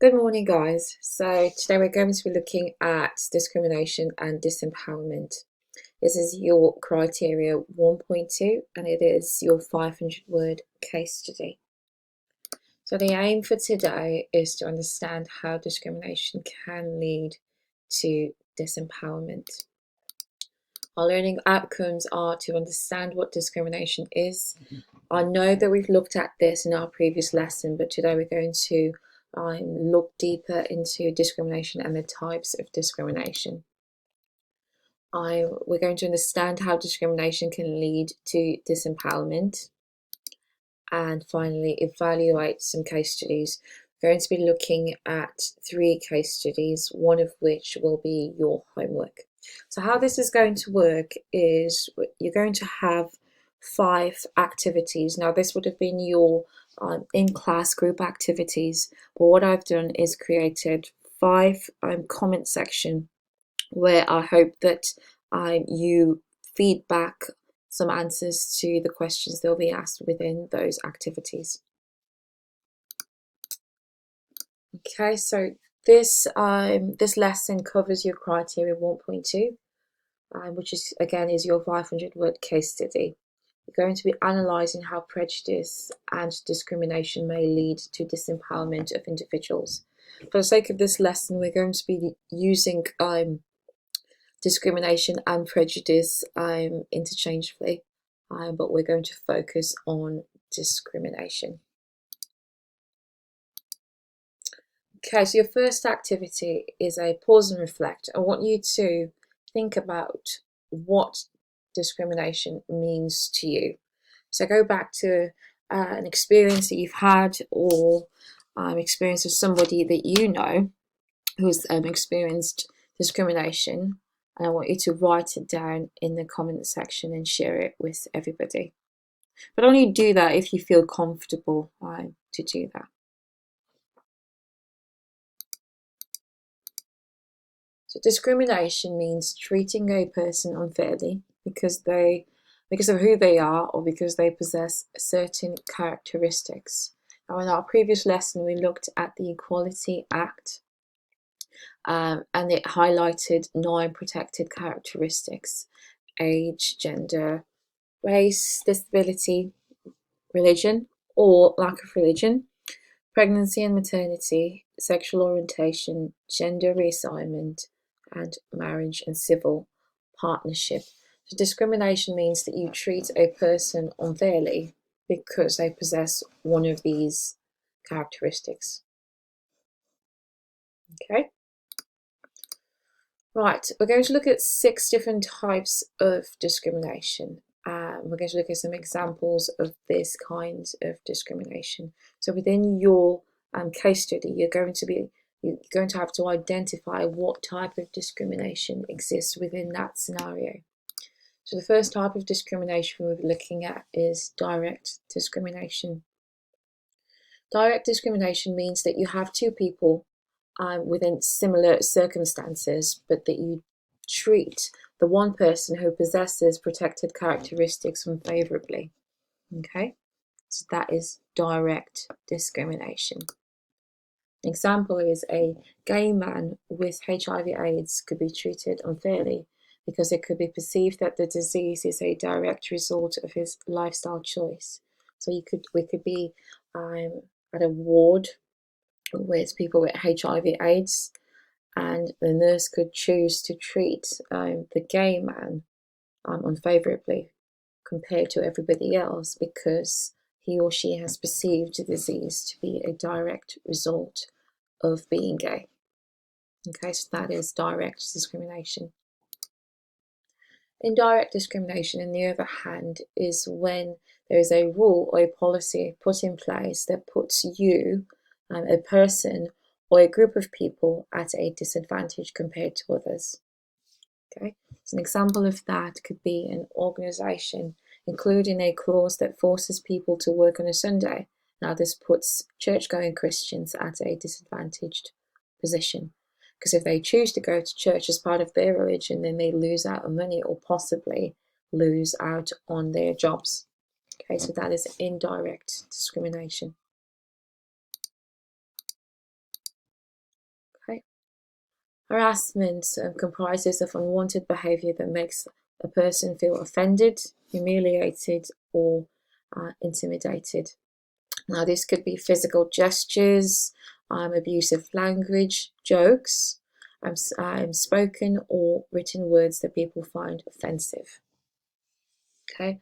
Good morning, guys. So today we're going to be looking at discrimination and disempowerment. This is your criteria 1.2 and it is your 500-word case study. So the aim for today is to understand how discrimination can lead to disempowerment. Our learning outcomes are to understand what discrimination is. I know that we've looked at this in our previous lesson, but today we're going to look deeper into discrimination and the types of discrimination. We're going to understand how discrimination can lead to disempowerment, and finally evaluate some case studies. We're going to be looking at 3 case studies, one of which will be your homework. So how this is going to work is you're going to have 5 activities. Now this would have been your in-class group activities, but what I've done is created 5 comment section where I hope that you feedback some answers to the questions that will be asked within those activities. Okay, so this lesson covers your criteria 1.2, which is again is your 500-word case study. We're going to be analysing how prejudice and discrimination may lead to disempowerment of individuals. For the sake of this lesson, we're going to be using discrimination and prejudice interchangeably, but we're going to focus on discrimination. Okay, so your first activity is a pause and reflect. I want you to think about what discrimination means to you. So go back to an experience that you've had, or experience of somebody that you know who's experienced discrimination, and I want you to write it down in the comment section and share it with everybody. But only do that if you feel comfortable to do that. So discrimination means treating a person unfairly because of who they are or because they possess certain characteristics. Now, in our previous lesson, we looked at the Equality Act, and it highlighted 9 protected characteristics: age, gender, race, disability, religion or lack of religion, pregnancy and maternity, sexual orientation, gender reassignment, and marriage and civil partnership. So discrimination means that you treat a person unfairly because they possess one of these characteristics. Okay. Right, we're going to look at 6 different types of discrimination. We're going to look at some examples of this kind of discrimination. So within your case study, you're going to have to identify what type of discrimination exists within that scenario. So the first type of discrimination we're looking at is direct discrimination. Direct discrimination means that you have 2 people within similar circumstances, but that you treat the one person who possesses protected characteristics unfavorably. Okay, so that is direct discrimination. An example is a gay man with HIV/AIDS could be treated unfairly because it could be perceived that the disease is a direct result of his lifestyle choice. So we could be at a ward with people with HIV/AIDS, and the nurse could choose to treat the gay man unfavorably compared to everybody else because he or she has perceived the disease to be a direct result of being gay. Okay, so that is direct discrimination. Indirect discrimination, on the other hand, is when there is a rule or a policy put in place that puts you, a person, or a group of people at a disadvantage compared to others. Okay, so an example of that could be an organisation including a clause that forces people to work on a Sunday. Now this puts church-going Christians at a disadvantaged position, because if they choose to go to church as part of their religion, then they lose out on money or possibly lose out on their jobs. Okay, so that is indirect discrimination. Harassment comprises of unwanted behaviour that makes a person feel offended, humiliated, or intimidated. Now, this could be physical gestures, abusive language, jokes, spoken or written words that people find offensive. Okay,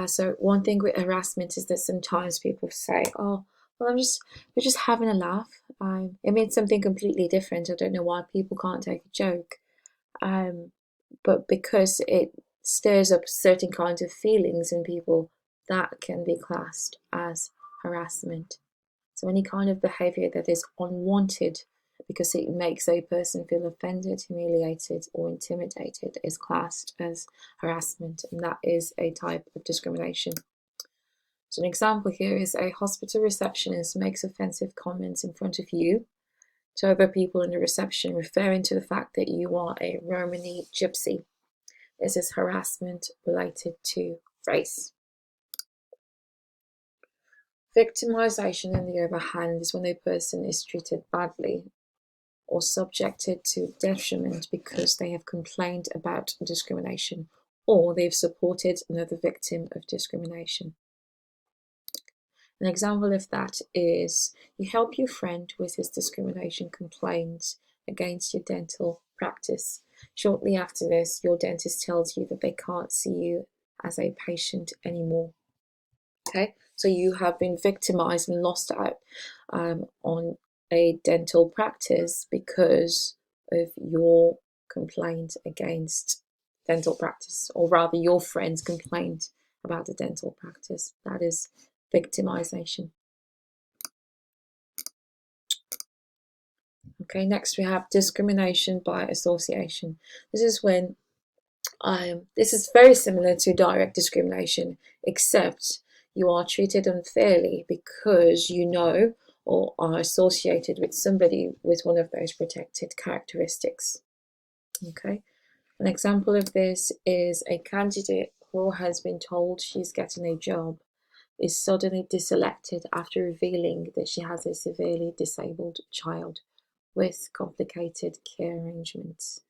so one thing with harassment is that sometimes people say, "Oh, well, we're just having a laugh." It means something completely different. I don't know why people can't take a joke, but because it stirs up certain kinds of feelings in people, that can be classed as harassment. So any kind of behaviour that is unwanted because it makes a person feel offended, humiliated, or intimidated is classed as harassment, and that is a type of discrimination. So an example here is a hospital receptionist makes offensive comments in front of you to other people in the reception, referring to the fact that you are a Romani gypsy. This is harassment related to race. Victimization, on the other hand, is when a person is treated badly or subjected to detriment because they have complained about discrimination or they've supported another victim of discrimination. An example of that is you help your friend with his discrimination complaint against your dental practice. Shortly after this, your dentist tells you that they can't see you as a patient anymore. Okay, so you have been victimized and lost out on a dental practice because of your complaint against dental practice, or rather your friend's complaint about the dental practice. That is victimization. Okay, next we have discrimination by association. This is when this is very similar to direct discrimination, except you are treated unfairly because you know or are associated with somebody with one of those protected characteristics. Okay, an example of this is a candidate who has been told she's getting a job is suddenly deselected after revealing that she has a severely disabled child with complicated care arrangements.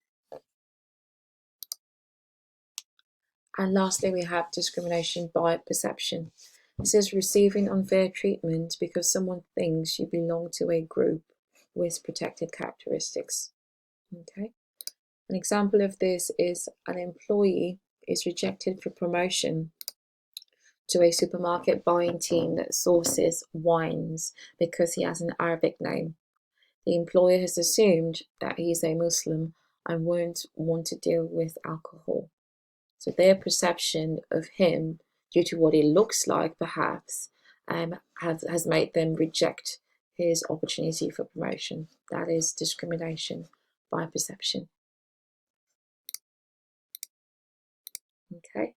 And lastly, we have discrimination by perception. This is receiving unfair treatment because someone thinks you belong to a group with protected characteristics. Okay. An example of this is an employee is rejected for promotion to a supermarket buying team that sources wines because he has an Arabic name. The employer has assumed that he is a Muslim and won't want to deal with alcohol. So their perception of him, due to what he looks like perhaps, has made them reject his opportunity for promotion. That is discrimination by perception. Okay.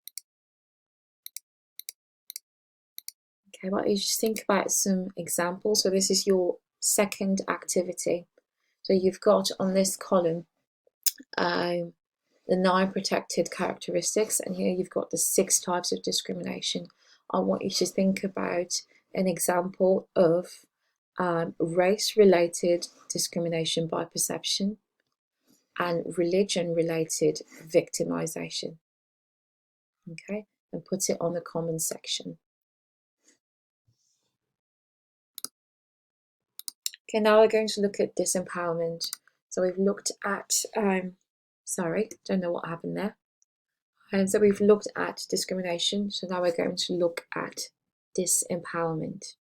Okay, well, you just think about some examples. So this is your second activity. So you've got on this column the 9 protected characteristics, and here you've got the 6 types of discrimination. I want you to think about an example of race-related discrimination by perception and religion-related victimization. Okay, and put it on the comments section. Okay, now we're going to look at disempowerment. So we've looked at, sorry, don't know what happened there. So we've looked at discrimination, so now we're going to look at disempowerment.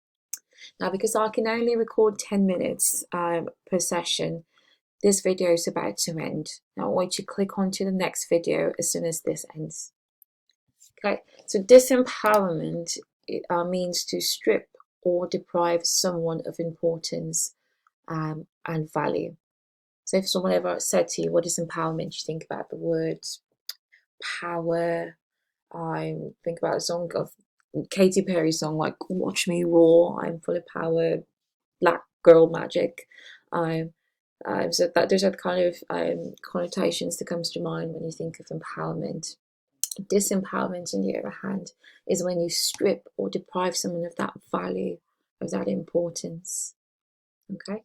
Now, because I can only record 10 minutes per session, this video is about to end. Now I want you to click on to the next video as soon as this ends. Okay, so disempowerment means to strip or deprive someone of importance and value. So if someone ever said to you, what is empowerment? You think about the words power. I think about a song of Katy Perry's song like Watch Me Roar, I'm full of power, black girl magic. So that those are the kind of connotations that comes to mind when you think of empowerment. Disempowerment, on the other hand, is when you strip or deprive someone of that value, of that importance. Okay.